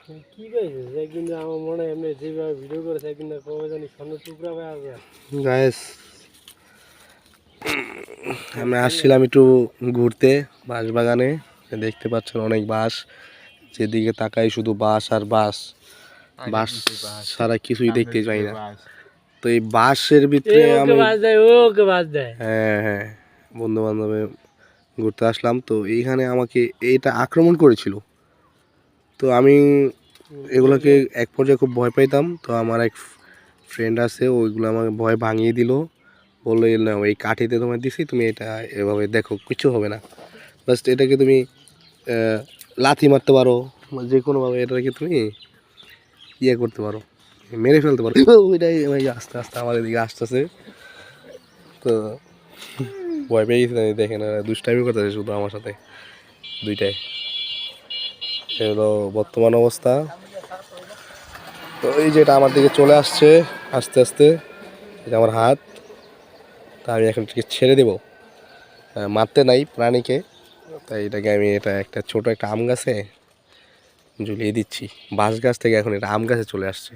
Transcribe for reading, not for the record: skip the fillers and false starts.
কি পাইছে একদিন আমার মনে হয় এমনি যেভাবে ভিডিও করেছে একদিন কবে জানি স্বর্ণ টুকরা পাই আসবে। গাইস আমরা আসছিলাম একটু ঘুরতে বাঁশবাগানে, দেখতে পাচ্ছেন অনেক বাঁশ, যেদিকে তাকাই শুধু বাঁশ আর বাঁশ, বাঁশ ছাড়া কিছুই দেখতে পাই না। তো এই বাঁশের ভিতরে আমি হ্যাঁ হ্যাঁ বন্ধু বান্ধবে ঘুরতে আসলাম, তো এইখানে আমাকে এটা আক্রমণ করেছিল। তো আমি এগুলোকে এক পর্যায়ে খুব ভয় পাইতাম, তো আমার এক ফ্রেন্ড আছে, ওইগুলো আমাকে ভয় ভাঙিয়ে দিল, বললো না এই কাঠিতে তোমার দিছি, তুমি এটা এভাবে দেখো কিছু হবে না, জাস্ট এটাকে তুমি লাথি মারতে পারো, যে কোনোভাবে এটাকে তুমি ইয়ে করতে পারো, মেরে ফেলতে পারো। ওইটাই আস্তে আস্তে আমাদের দিকে আসতেছে, তো ভয় পেয়ে গেছিলাম। দেখেন দুষ্টামি করতেছে শুধু আমার সাথে দুইটাই। এগুলো বর্তমান অবস্থা। তো এই যে এটা আমার দিকে চলে আসছে আস্তে আস্তে, এটা আমার হাত, তা আমি এখন এটাকে ছেড়ে দেবো, মারতে নাই প্রাণীকে, তাই এটাকে আমি এটা একটা ছোট একটা আম গাছে ঝুলিয়ে দিচ্ছি। বাঁশ গাছ থেকে এখন এটা আম গাছে চলে আসছে।